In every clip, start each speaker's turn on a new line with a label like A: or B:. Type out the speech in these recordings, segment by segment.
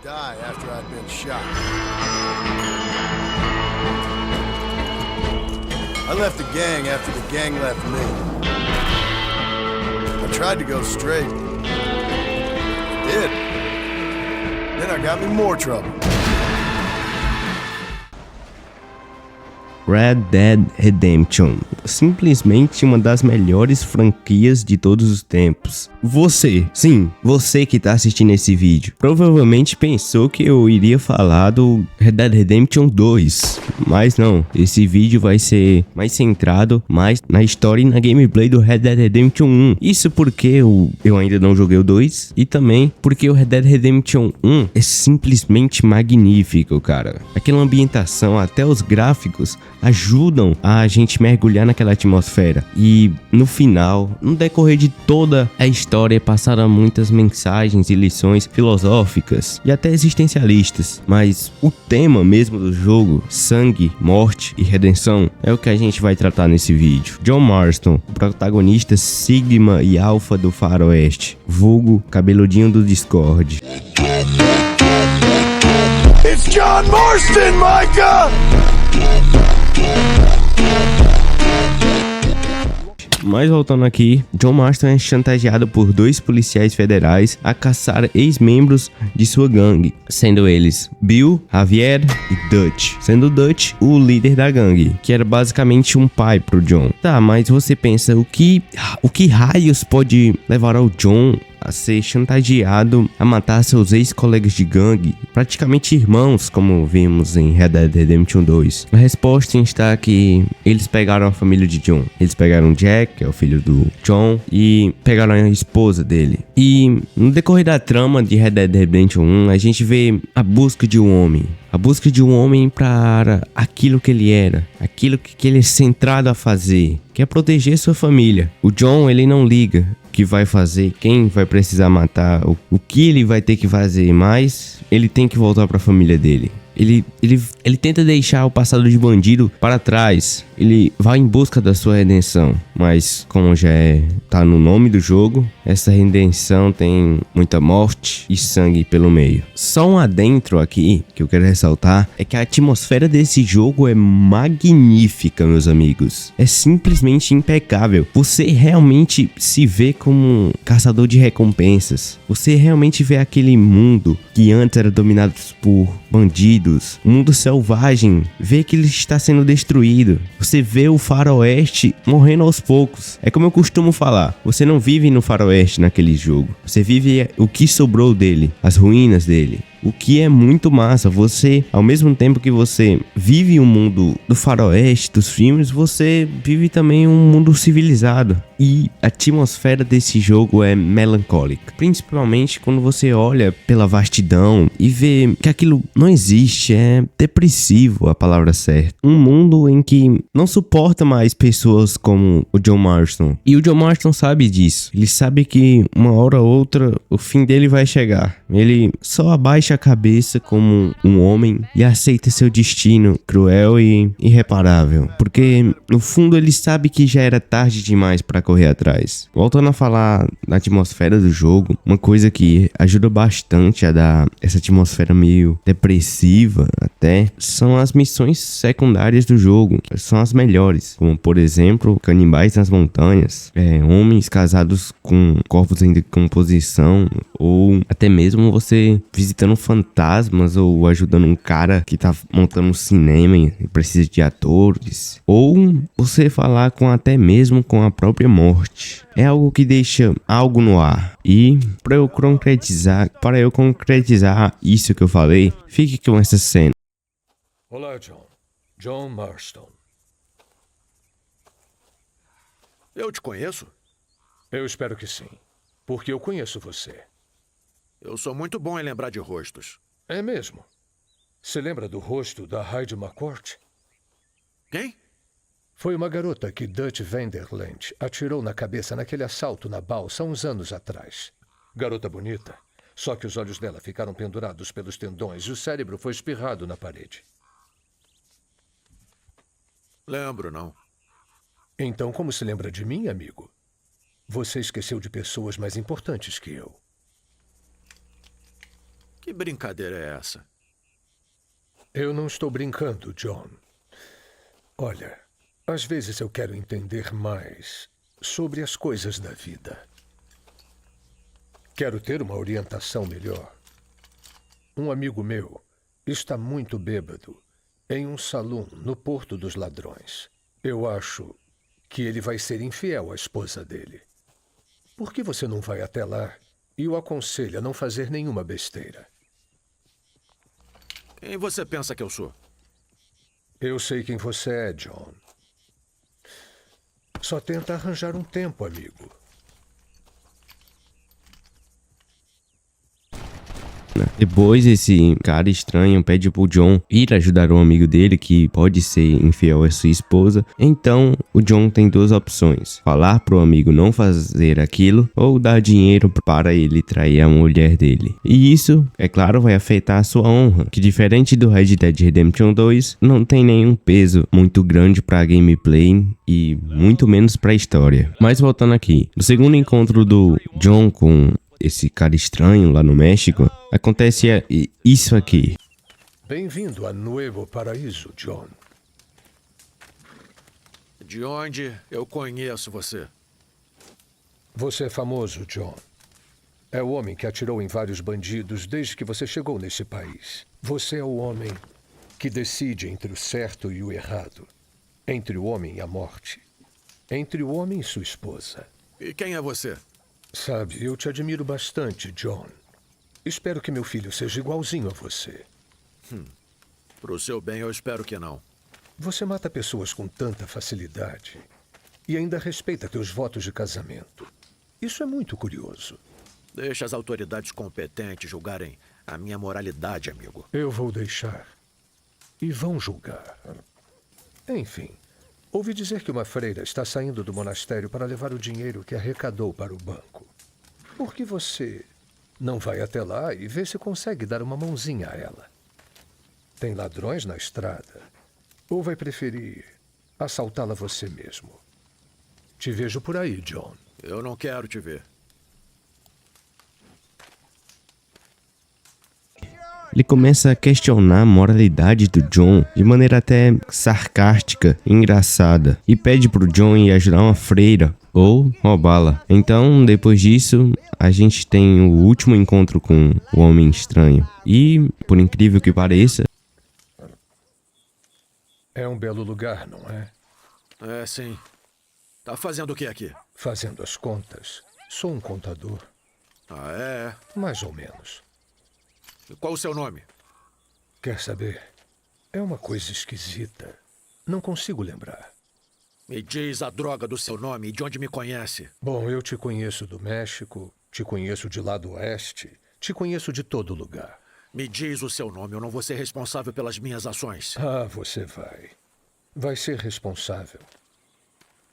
A: die after I'd been shot. I left the gang after the gang left me. I tried to go straight. I did. Then I got me more trouble.
B: Red Dead Redemption, simplesmente uma das melhores franquias de todos os tempos. Você, sim, você que tá assistindo esse vídeo, provavelmente pensou que eu iria falar do Red Dead Redemption 2, mas não, esse vídeo vai ser mais centrado mais na história e na gameplay do Red Dead Redemption 1. Isso porque eu ainda não joguei o 2 e também porque o Red Dead Redemption 1 é simplesmente magnífico, cara. Aquela ambientação, até os gráficos ajudam a gente mergulhar naquela atmosfera. E no final, no decorrer de toda a história, passaram muitas mensagens e lições filosóficas e até existencialistas. Mas o tema mesmo do jogo, sangue, morte e redenção, é o que a gente vai tratar nesse vídeo. John Marston, o protagonista Sigma e Alpha do Faroeste, vulgo cabeludinho do Discord.
A: It's John Marston, Micah!
B: Mas voltando aqui, John Marston é chantageado por dois policiais federais a caçar ex-membros de sua gangue, sendo eles Bill, Javier e Dutch, sendo Dutch o líder da gangue, que era basicamente um pai pro John. Tá, mas você pensa, o que raios pode levar ao John a ser chantageado a matar seus ex-colegas de gangue, praticamente irmãos, como vimos em Red Dead Redemption 2. A resposta está que eles pegaram a família de John. Eles pegaram Jack, que é o filho do John, e pegaram a esposa dele. E no decorrer da trama de Red Dead Redemption 1, a gente vê a busca de um homem. A busca de um homem para aquilo que ele era, aquilo que ele é centrado a fazer, que é proteger sua família. O John, ele não liga o que vai fazer, quem vai precisar matar, o que ele vai ter que fazer, mas ele tem que voltar para a família dele. Ele tenta deixar o passado de bandido para trás. Ele vai em busca da sua redenção. Mas como já tá no nome do jogo, essa redenção tem muita morte e sangue pelo meio. Só um adentro aqui que eu quero ressaltar é que a atmosfera desse jogo é magnífica, meus amigos. É simplesmente impecável. Você realmente se vê como um caçador de recompensas. Você realmente vê aquele mundo que antes era dominado por bandidos, um mundo selvagem, vê que ele está sendo destruído. Você vê o faroeste morrendo aos poucos. É como eu costumo falar, você não vive no faroeste naquele jogo, você vive o que sobrou dele, as ruínas dele. O que é muito massa, você, ao mesmo tempo que você vive o mundo do faroeste, dos filmes, você vive também um mundo civilizado. E a atmosfera desse jogo é melancólica, principalmente quando você olha pela vastidão e vê que aquilo não existe, é depressivo a palavra certa. Um mundo em que não suporta mais pessoas como o John Marston. E o John Marston sabe disso, ele sabe que uma hora ou outra o fim dele vai chegar. Ele só abaixa a cabeça como um homem e aceita seu destino cruel e irreparável, porque no fundo ele sabe que já era tarde demais para correr atrás. Voltando a falar da atmosfera do jogo, uma coisa que ajuda bastante a dar essa atmosfera meio depressiva até, são as missões secundárias do jogo. São as melhores, como por exemplo, canibais nas montanhas, homens casados com corpos em decomposição, ou até mesmo você visitando fantasmas ou ajudando um cara que tá montando um cinema e precisa de atores, ou você falar até mesmo com a própria morte. É algo que deixa algo no ar. E para eu concretizar isso que eu falei, fique com essa cena.
C: Olá, John. John Marston.
A: Eu te conheço?
C: Eu espero que sim, porque eu conheço você.
A: Eu sou muito bom em lembrar de rostos.
C: É mesmo? Se lembra do rosto da Heidi McCourt?
A: Quem?
C: Foi uma garota que Dutch Vanderland atirou na cabeça naquele assalto na balsa uns anos atrás. Garota bonita, só que os olhos dela ficaram pendurados pelos tendões e o cérebro foi espirrado na parede.
A: Lembro, não.
C: Então, como se lembra de mim, amigo? Você esqueceu de pessoas mais importantes que eu.
D: Que brincadeira é essa?
C: Eu não estou brincando, John. Olha, às vezes eu quero entender mais sobre as coisas da vida. Quero ter uma orientação melhor. Um amigo meu está muito bêbado em um salão no Porto dos Ladrões. Eu acho que ele vai ser infiel à esposa dele. Por que você não vai até lá e o aconselha a não fazer nenhuma besteira?
D: Quem você pensa que eu sou?
C: Eu sei quem você é, John. Só tenta arranjar um tempo, amigo.
B: Depois esse cara estranho pede pro John ir ajudar um amigo dele que pode ser infiel à sua esposa. Então o John tem duas opções: falar pro amigo não fazer aquilo ou dar dinheiro para ele trair a mulher dele. E isso, é claro, vai afetar a sua honra, que diferente do Red Dead Redemption 2, não tem nenhum peso muito grande pra gameplay e muito menos pra história. Mas voltando aqui, no segundo encontro do John com esse cara estranho lá no México, acontece isso aqui.
C: Bem-vindo a Nuevo Paraíso, John.
D: De onde eu conheço você?
C: Você é famoso, John. É o homem que atirou em vários bandidos desde que você chegou nesse país. Você é o homem que decide entre o certo e o errado. Entre o homem e a morte. Entre o homem e sua esposa.
D: E quem é você?
C: Sabe, eu te admiro bastante, John. Espero que meu filho seja igualzinho a você.
D: Pro seu bem, eu espero que não.
C: Você mata pessoas com tanta facilidade e ainda respeita teus votos de casamento. Isso é muito curioso.
D: Deixa as autoridades competentes julgarem a minha moralidade, amigo.
C: Eu vou deixar. E vão julgar. Enfim, ouvi dizer que uma freira está saindo do monastério para levar o dinheiro que arrecadou para o banco. Por que você não vai até lá e vê se consegue dar uma mãozinha a ela? Tem ladrões na estrada. Ou vai preferir assaltá-la você mesmo? Te vejo por aí, John.
D: Eu não quero te ver.
B: Ele começa a questionar a moralidade do John de maneira até sarcástica e engraçada, e pede pro John ir ajudar uma freira ou roubá-la. Então, depois disso, a gente tem o último encontro com o Homem Estranho. E, por incrível que pareça,
C: É um belo lugar, não é?
D: É, sim. Tá fazendo o que aqui?
C: Fazendo as contas. Sou um contador.
D: Ah, é?
C: Mais ou menos.
D: E qual o seu nome?
C: Quer saber? É uma coisa esquisita. Não consigo lembrar.
D: Me diz a droga do seu nome e de onde me conhece.
C: Bom, eu te conheço do México, te conheço de lá do oeste, te conheço de todo lugar.
D: Me diz o seu nome, eu não vou ser responsável pelas minhas ações.
C: Ah, você vai. Vai ser responsável.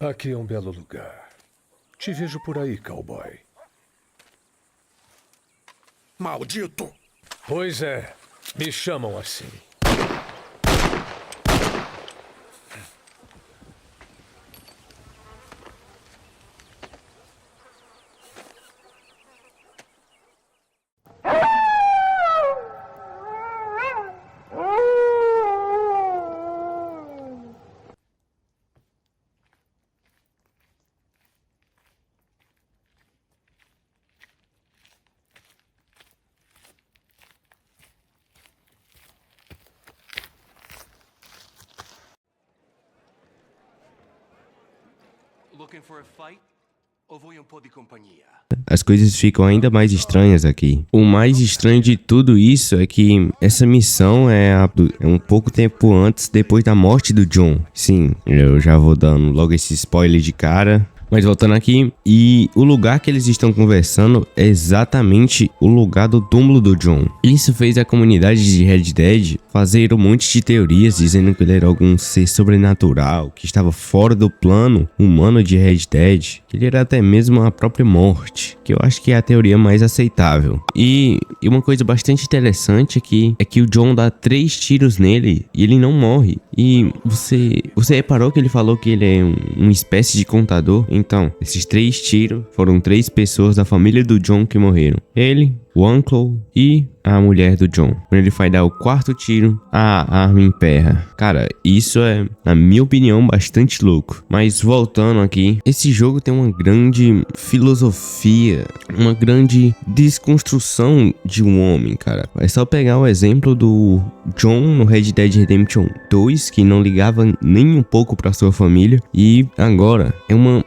C: Aqui é um belo lugar. Te vejo por aí, cowboy.
D: Maldito!
C: Pois é, me chamam assim.
E: Looking for a fight? Ou vou um pó de companhia?
B: as coisas ficam ainda mais estranhas aqui. O mais estranho de tudo isso é que essa missão é um pouco tempo antes, depois da morte do John. Sim, eu já vou dando logo esse spoiler de cara. Mas voltando aqui, e o lugar que eles estão conversando é exatamente o lugar do túmulo do John. Isso fez a comunidade de Red Dead fazer um monte de teorias dizendo que ele era algum ser sobrenatural, que estava fora do plano humano de Red Dead, que ele era até mesmo a própria morte, que eu acho que é a teoria mais aceitável. E uma coisa bastante interessante aqui é que o John dá 3 tiros nele e ele não morre. E você reparou que ele falou que ele é uma espécie de contador? Então, esses 3 tiros foram 3 pessoas da família do John que morreram. Ele, o uncle e a mulher do John. Quando ele vai dar o quarto tiro, a arma emperra. Cara, isso é, na minha opinião, bastante louco. Mas voltando aqui, esse jogo tem uma grande filosofia, uma grande desconstrução de um homem, cara. É só pegar o exemplo do John no Red Dead Redemption 2, que não ligava nem um pouco pra sua família, e agora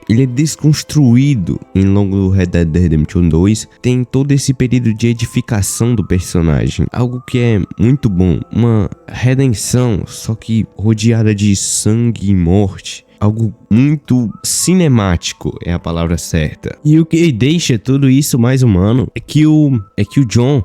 B: ele é desconstruído em longo do Red Dead Redemption 2. Tem todo esse período de edificação do personagem, algo que é muito bom, uma redenção, só que rodeada de sangue e morte. Algo muito cinemático é a palavra certa. E o que deixa tudo isso mais humano é que o John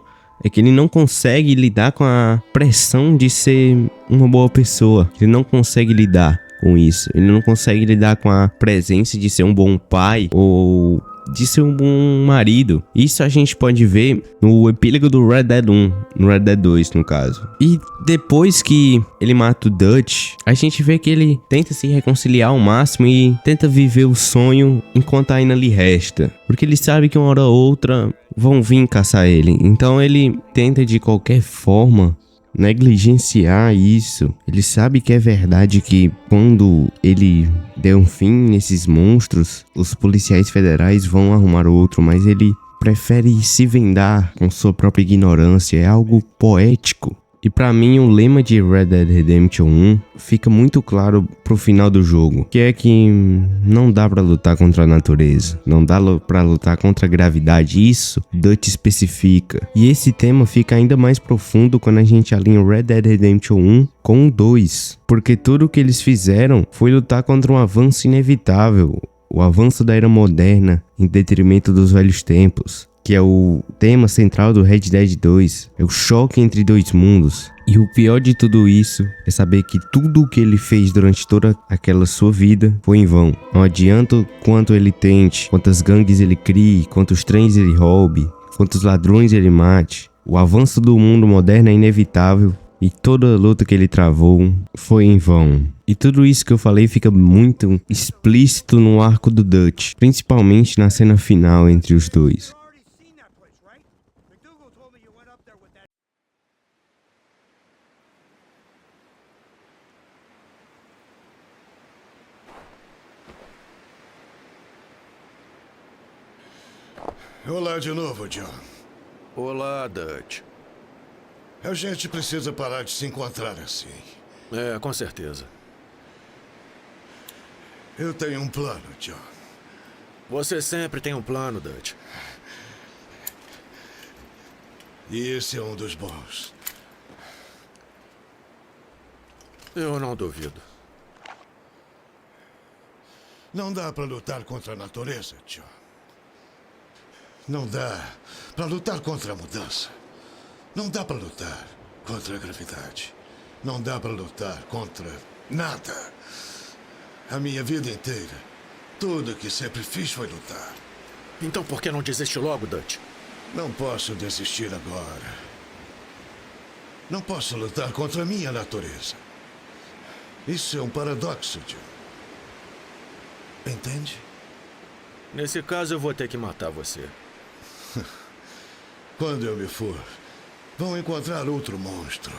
B: ele não consegue lidar com a pressão de ser uma boa pessoa. Ele não consegue lidar com isso. Ele não consegue lidar com a presença de ser um bom pai ou de ser um bom marido. Isso a gente pode ver no epílogo do Red Dead 1, no Red Dead 2 no caso. E depois que ele mata o Dutch, a gente vê que ele tenta se reconciliar ao máximo e tenta viver o sonho enquanto ainda lhe resta, porque ele sabe que uma hora ou outra vão vir caçar ele. Então ele tenta de qualquer forma negligenciar isso. Ele sabe que é verdade que quando ele der um fim nesses monstros, os policiais federais vão arrumar outro, mas ele prefere se vendar com sua própria ignorância. É algo poético. E pra mim o lema de Red Dead Redemption 1 fica muito claro pro final do jogo, que é que não dá pra lutar contra a natureza, não dá pra lutar contra a gravidade. Isso Dutch especifica. E esse tema fica ainda mais profundo quando a gente alinha o Red Dead Redemption 1 com o 2, porque tudo o que eles fizeram foi lutar contra um avanço inevitável, o avanço da era moderna em detrimento dos velhos tempos, que é o tema central do Red Dead 2, é o choque entre dois mundos. E o pior de tudo isso é saber que tudo o que ele fez durante toda aquela sua vida foi em vão. Não adianta o quanto ele tente, quantas gangues ele crie, quantos trens ele roube, quantos ladrões ele mate. O avanço do mundo moderno é inevitável e toda a luta que ele travou foi em vão. E tudo isso que eu falei fica muito explícito no arco do Dutch, principalmente na cena final entre os dois.
F: Olá de novo, John.
D: Olá, Dutch.
F: A gente precisa parar de se encontrar assim.
D: É, com certeza.
F: Eu tenho um plano, John.
D: Você sempre tem um plano, Dutch.
F: E esse é um dos bons.
D: Eu não duvido.
F: Não dá pra lutar contra a natureza, John. Não dá pra lutar contra a mudança. Não dá pra lutar contra a gravidade. Não dá pra lutar contra nada. A minha vida inteira, tudo que sempre fiz foi lutar.
D: Então por que não desiste logo, Dutch?
F: Não posso desistir agora. Não posso lutar contra a minha natureza. Isso é um paradoxo, John. Entende?
D: Nesse caso, eu vou ter que matar você.
F: Quando eu me for, vão encontrar outro monstro.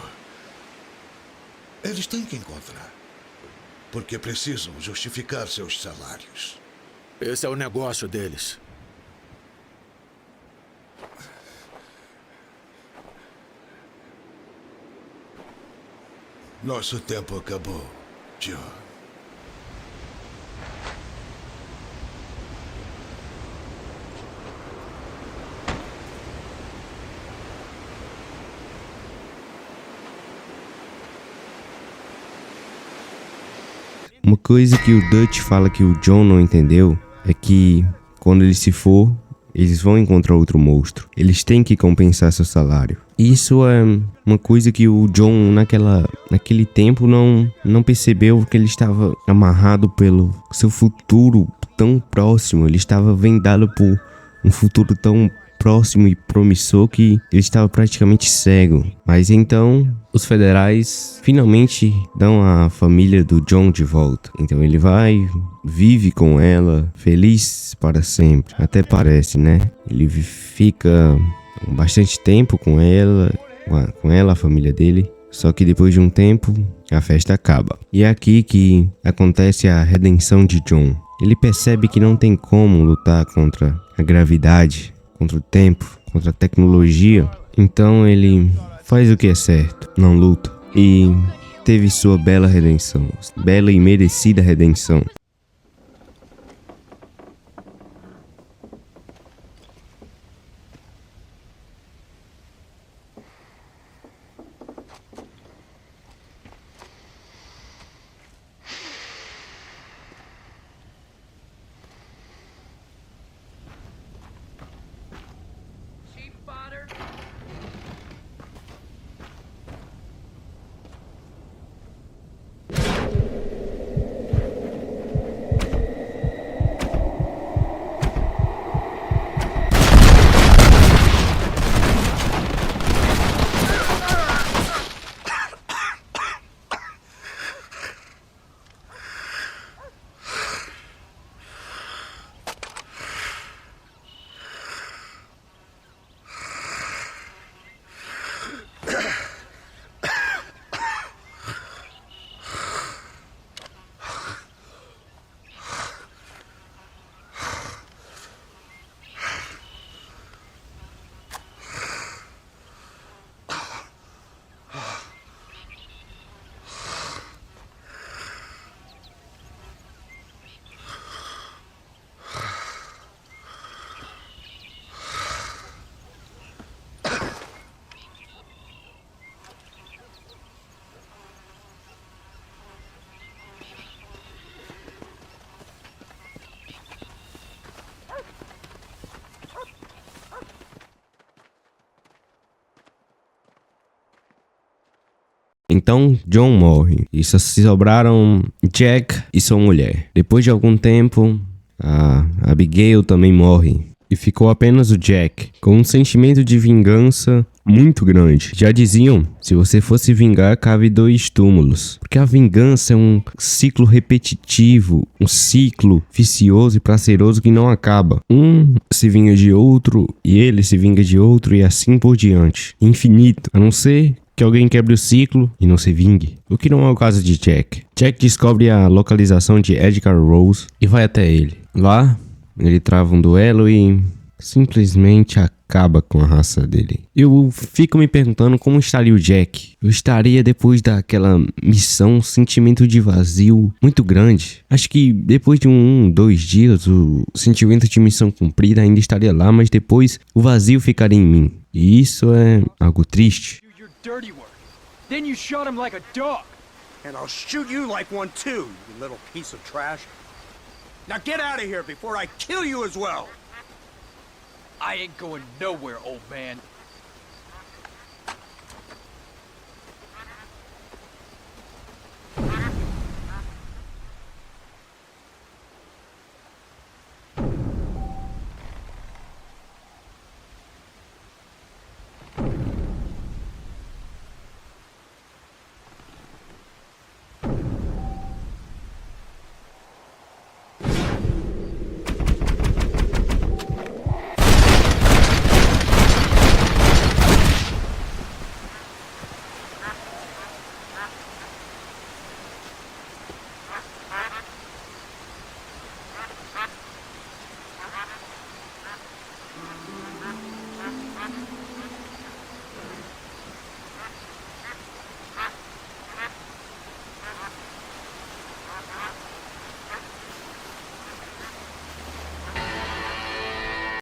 F: Eles têm que encontrar. Porque precisam justificar seus salários.
D: Esse é o negócio deles.
F: Nosso tempo acabou, John.
B: Uma coisa que o Dutch fala que o John não entendeu é que quando ele se for, eles vão encontrar outro monstro. Eles têm que compensar seu salário. Isso é uma coisa que o John naquele tempo não percebeu, que ele estava amarrado pelo seu futuro tão próximo. Ele estava vendado por um futuro tão próximo e promissor que ele estava praticamente cego. Mas então os federais finalmente dão a família do John de volta. Então ele vai, vive com ela, feliz para sempre. Até parece, né? Ele fica bastante tempo com ela, a família dele. Só que depois de um tempo, a festa acaba. E é aqui que acontece a redenção de John. Ele percebe que não tem como lutar contra a gravidade, contra o tempo, contra a tecnologia. Então ele faz o que é certo, não luta. E teve sua bela redenção, bela e merecida redenção. Então John morre e só se sobraram Jack e sua mulher. Depois de algum tempo, a Abigail também morre e ficou apenas o Jack, com um sentimento de vingança muito grande. Já diziam, se você fosse vingar, cabe 2 túmulos. Porque a vingança é um ciclo repetitivo, um ciclo vicioso e prazeroso que não acaba. Um se vinga de outro e ele se vinga de outro e assim por diante. Infinito, a não ser que alguém quebre o ciclo e não se vingue. O que não é o caso de Jack. Jack descobre a localização de Edgar Rose e vai até ele. Lá, ele trava um duelo e simplesmente acaba com a raça dele. Eu fico me perguntando como estaria o Jack. Eu estaria depois daquela missão, um sentimento de vazio muito grande. Acho que depois de 2 dias, o sentimento de missão cumprida ainda estaria lá, mas depois o vazio ficaria em mim. E isso é algo triste.
G: Dirty work. Then you shot him like a dog.
E: And I'll shoot you like one too, you little piece of trash. Now get out of here before I kill you as well!
G: I ain't going nowhere, old man.